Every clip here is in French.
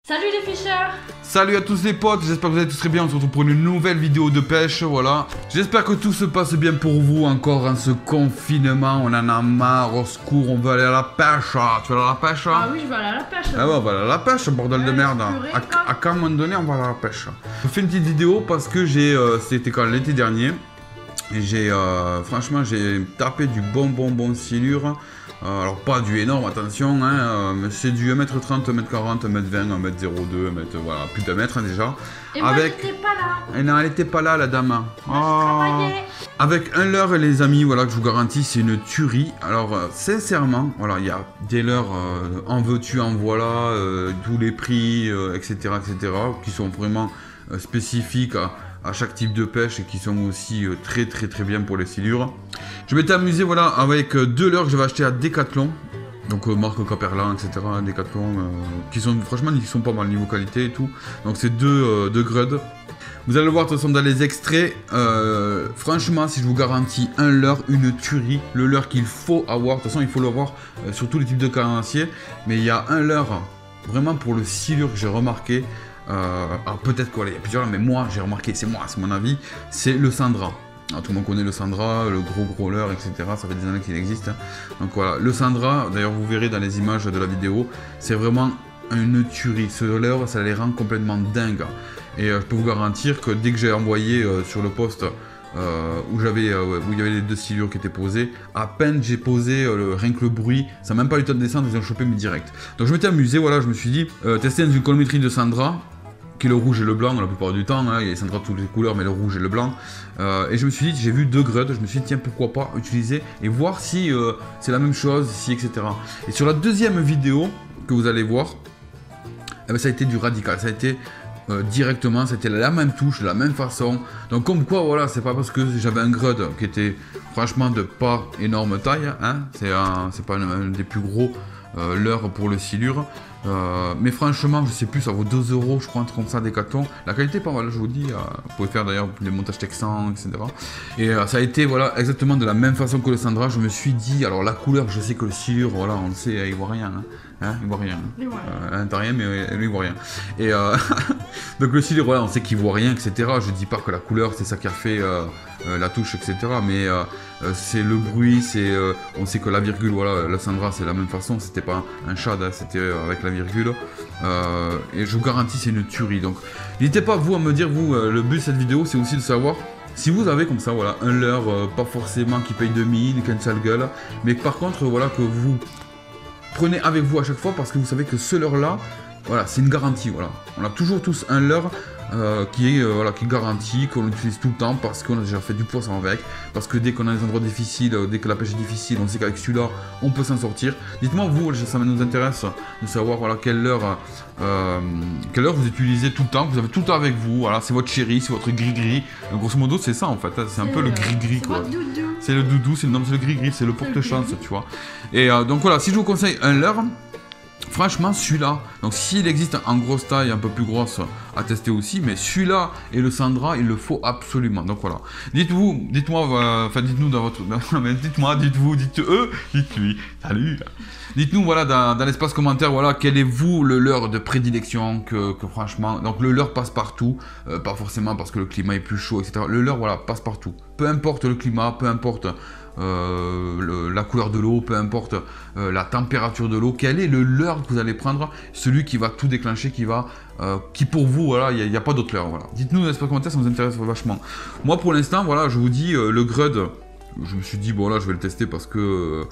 Salut les ficheurs! Salut à tous les potes, j'espère que vous allez tous très bien, on se retrouve pour une nouvelle vidéo de pêche, voilà. J'espère que tout se passe bien pour vous, encore en ce confinement, on en a marre, au secours, on veut aller à la pêche, tu vas aller à la pêche? Ah oui, je vais aller à la pêche. Ah ouais, on va aller à la pêche, bordel de merde. purée, À quand, à un moment donné, on va aller à la pêche. Je fais une petite vidéo parce que c'était quand l'été dernier, et franchement, j'ai tapé du bon silure. Alors pas du énorme, attention, hein, mais c'est du 1m30, 1m40, 1m20, 1m02, 1m, voilà, plus d'un mètre hein, déjà. Et moi j'étais pas là. Et non, elle était pas là la dame. Moi, je travaillais. Avec un leurre les amis, voilà, que je vous garantis, c'est une tuerie. Alors sincèrement, voilà, il y a des leurres en veux-tu, en voilà, tous les prix, etc., qui sont vraiment spécifiques à chaque type de pêche et qui sont aussi très bien pour les silures. Je m'étais amusé voilà, avec deux leurres que j'avais acheté à Decathlon, donc marque Caperlan, etc. Decathlon, qui sont franchement qui sont pas mal niveau qualité et tout. Donc c'est deux grades. Vous allez le voir de toute façon dans les extraits. Franchement, si je vous garantis un leurre, une tuerie, le leurre qu'il faut avoir. De toute façon, il faut l'avoir sur tous les types de carnassiers. Mais il y a un leurre vraiment pour le silure que j'ai remarqué. Alors peut-être qu'il y a plusieurs, mais moi j'ai remarqué, c'est mon avis, c'est le Sandra. Alors, tout le monde connaît le Sandra, le gros leurre, etc. Ça fait des années qu'il existe. Hein. Donc voilà, le Sandra, d'ailleurs vous verrez dans les images de la vidéo, c'est vraiment une tuerie. Ce leurre, ça les rend complètement dingues. Et je peux vous garantir que dès que j'ai envoyé sur le poste où il y avait les deux silures qui étaient posées, à peine j'ai posé rien que le bruit, ça n'a même pas eu le temps de descendre, ils ont chopé mes directs. Donc je m'étais amusé, voilà, je me suis dit, tester une colorimétrie de Sandra, qui est le rouge et le blanc la plupart du temps, hein, il y a les Sandra de toutes les couleurs, mais le rouge et le blanc. Et je me suis dit, j'ai vu deux grades, je me suis dit, tiens, pourquoi pas utiliser et voir si c'est la même chose, si, etc. Et sur la deuxième vidéo que vous allez voir, eh ben, ça a été du radical, ça a été directement, c'était la même touche, de la même façon. Donc comme quoi, voilà, c'est pas parce que j'avais un grade qui était franchement de pas énorme taille, hein, c'est pas un des plus gros leurres pour le silure. Mais franchement, je sais plus, ça vaut 2 €, je crois, un truc comme ça, Decathlon. La qualité est pas mal, je vous dis. Vous pouvez faire d'ailleurs des montages texans, etc. Et ça a été, voilà, exactement de la même façon que le Sandra. Je me suis dit, alors la couleur, je sais que le silure, voilà, on le sait, il voit rien. Hein, il voit rien. T'as rien, mais lui, il voit rien. Et donc le silure, voilà, on sait qu'il voit rien, etc. Je dis pas que la couleur, c'est ça qui a fait la touche, etc. Mais c'est le bruit, on sait que la virgule, voilà, la Sandra, c'est la même façon. C'était pas un shad, hein, c'était avec la virgule. Et je vous garantis, c'est une tuerie. Donc, n'hésitez pas, vous, à me dire, vous, le but de cette vidéo, c'est aussi de savoir si vous avez comme ça, voilà, un leurre, pas forcément qui paye 2000, qui a une sale gueule, mais par contre, voilà, que vous prenez avec vous à chaque fois parce que vous savez que ce leurre-là, voilà, c'est une garantie, voilà. On a toujours tous un leurre qui est garanti, qu'on utilise tout le temps parce qu'on a déjà fait du poisson avec, parce que dès qu'on a des endroits difficiles, dès que la pêche est difficile, on sait qu'avec celui-là, on peut s'en sortir. Dites-moi, vous, ça nous intéresse de savoir voilà, quelle leurre vous utilisez tout le temps, que vous avez tout le temps avec vous, voilà, c'est votre chéri, c'est votre gris-gris. Grosso modo, c'est ça en fait, hein, c'est un peu le gris-gris quoi. C'est le doudou, c'est le gris-gris, c'est le porte-chance, tu vois. Et donc voilà, si je vous conseille un leurre, franchement, celui-là, donc s'il existe en grosse taille, un peu plus grosse, à tester aussi, mais celui-là et le Sandra, il le faut absolument. Donc voilà. Dites-moi, dites-nous dans votre... dites-lui, salut. Dites-nous, voilà, dans l'espace commentaire, voilà, quel est vous le leurre de prédilection que franchement... Donc le leurre passe partout, pas forcément parce que le climat est plus chaud, etc. Le leurre, voilà, passe partout. Peu importe le climat, peu importe... la couleur de l'eau, peu importe la température de l'eau, quel est le leurre que vous allez prendre, celui qui va tout déclencher, qui pour vous, voilà, il n'y a pas d'autre leurre, voilà. Dites-nous dans les commentaires, ça nous intéresse vachement. Moi pour l'instant, voilà, je vous dis, le grud, je me suis dit, bon là, je vais le tester parce que,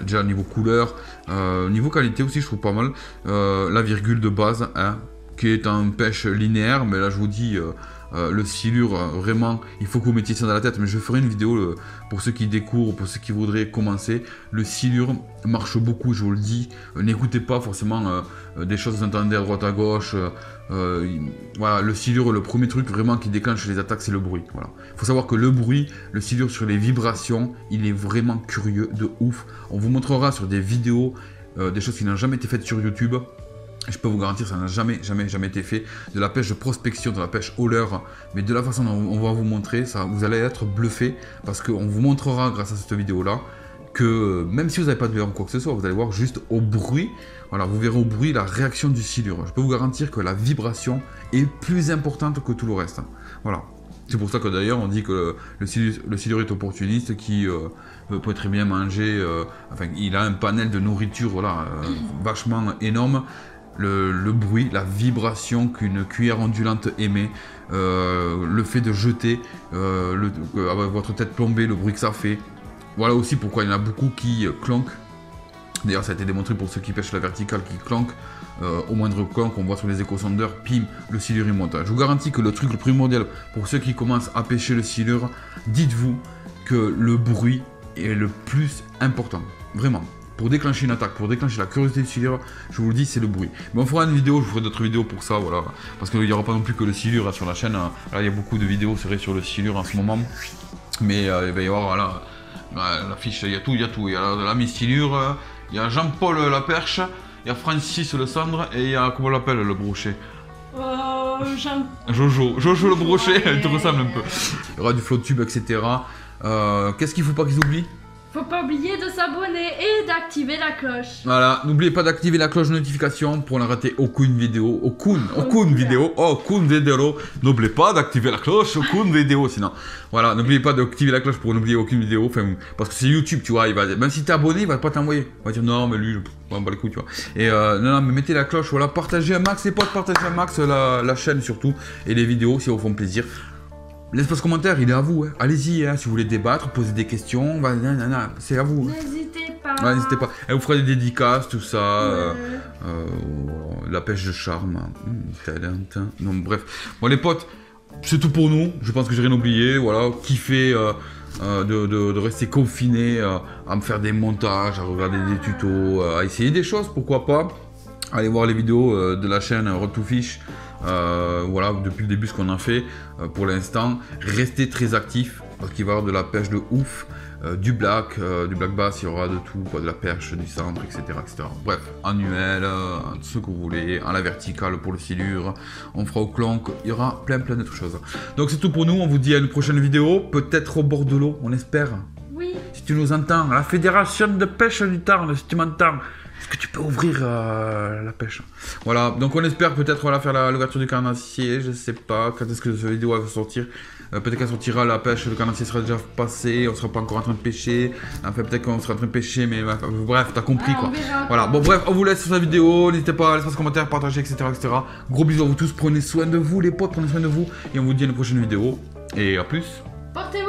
déjà niveau couleur, niveau qualité aussi, je trouve pas mal, la virgule de base, hein, qui est en pêche linéaire, mais là je vous dis... le silure, vraiment, il faut que vous mettiez ça dans la tête, mais je ferai une vidéo pour ceux qui découvrent, pour ceux qui voudraient commencer. Le silure marche beaucoup, je vous le dis. N'écoutez pas forcément des choses que vous entendez à droite à gauche. Voilà, le silure, le premier truc vraiment qui déclenche les attaques, c'est le bruit. Voilà. Il faut savoir que le bruit, le silure sur les vibrations, il est vraiment curieux de ouf. On vous montrera sur des vidéos des choses qui n'ont jamais été faites sur YouTube. Je peux vous garantir, ça n'a jamais été fait. De la pêche de prospection, de la pêche au leurre, mais de la façon dont on va vous montrer, ça, vous allez être bluffé parce qu'on vous montrera grâce à cette vidéo-là que même si vous n'avez pas de verre ou quoi que ce soit, vous allez voir juste au bruit, voilà, vous verrez au bruit la réaction du silure. Je peux vous garantir que la vibration est plus importante que tout le reste. Voilà. C'est pour ça que d'ailleurs on dit que le silure est opportuniste, qui peut très bien manger, enfin il a un panel de nourriture voilà, vachement énorme. Le bruit, la vibration qu'une cuillère ondulante émet, le fait de jeter, avec votre tête plombée, le bruit que ça fait. Voilà aussi pourquoi il y en a beaucoup qui clanquent. D'ailleurs, ça a été démontré pour ceux qui pêchent la verticale, qui clanquent. Au moindre clanque, on voit sur les échosondeurs, pim, le silure il monte. Je vous garantis que le truc le primordial pour ceux qui commencent à pêcher le silure, dites-vous que le bruit est le plus important. Vraiment. Pour déclencher une attaque, pour déclencher la curiosité du silure, je vous le dis, c'est le bruit. Mais on fera une vidéo, je vous ferai d'autres vidéos pour ça, voilà. Parce qu'il n'y aura pas non plus que le silure hein, sur la chaîne. Là, il y a beaucoup de vidéos, c'est vrai, sur le silure en ce moment. Mais il va y avoir, voilà, l'affiche, il y a tout. Il y a l'ami silure, il y a Jean-Paul la perche, il y a Francis le cendre, et il y a, comment on l'appelle, le brochet? Jojo le brochet, il te ressemble un peu. Il y aura du flow-tube, etc. Qu'est-ce qu'il ne faut pas qu'ils oublient? Faut pas oublier de s'abonner et d'activer la cloche. Voilà, n'oubliez pas d'activer la cloche de notification pour ne rater aucune vidéo. Aucune vidéo. N'oubliez pas d'activer la cloche, aucune vidéo sinon. Voilà, n'oubliez pas d'activer la cloche pour n'oublier aucune vidéo. Enfin, parce que c'est YouTube, tu vois, même si t'es abonné, il va pas t'envoyer. Il va dire non, mais lui, on bat les couilles, tu vois. Et non, mais mettez la cloche, voilà, partagez un max les potes, partagez un max la chaîne surtout et les vidéos si vous font plaisir. L'espace commentaire, il est à vous. Hein. Allez-y, hein, si vous voulez débattre, poser des questions, c'est à vous. N'hésitez pas. Ouais, n'hésitez pas. Elle vous fera des dédicaces, tout ça. La pêche de charme. Non, bref. Bon, les potes, c'est tout pour nous. Je pense que j'ai rien oublié. Voilà, kiffer de rester confiné, à me faire des montages, à regarder des tutos, à essayer des choses, pourquoi pas. Allez voir les vidéos de la chaîne Road to Fish. Voilà, depuis le début ce qu'on a fait pour l'instant. Restez très actifs parce qu'il va y avoir de la pêche de ouf, du black bass, il y aura de tout, quoi, de la perche, du centre, etc. Bref, annuel, ce que vous voulez, à la verticale pour le silure, on fera au clank, il y aura plein d'autres choses. Donc c'est tout pour nous, on vous dit à une prochaine vidéo, peut-être au bord de l'eau, on espère. Oui. Si tu nous entends, à la Fédération de pêche du Tarn, si tu m'entends. Est-ce que tu peux ouvrir la pêche? Voilà, donc on espère peut-être voilà, faire l'ouverture du carnassier, je sais pas quand est-ce que cette vidéo va sortir. Peut-être qu'elle sortira, la pêche, le carnassier sera déjà passé, on sera pas encore en train de pêcher. Enfin, peut-être qu'on sera en train de pêcher, mais bref, t'as compris quoi. Voilà, bon bref, on vous laisse sur cette vidéo, n'hésitez pas à laisser un commentaire, partager, etc. Gros bisous à vous tous, prenez soin de vous les potes, prenez soin de vous, et on vous dit à une prochaine vidéo, et à plus. Portez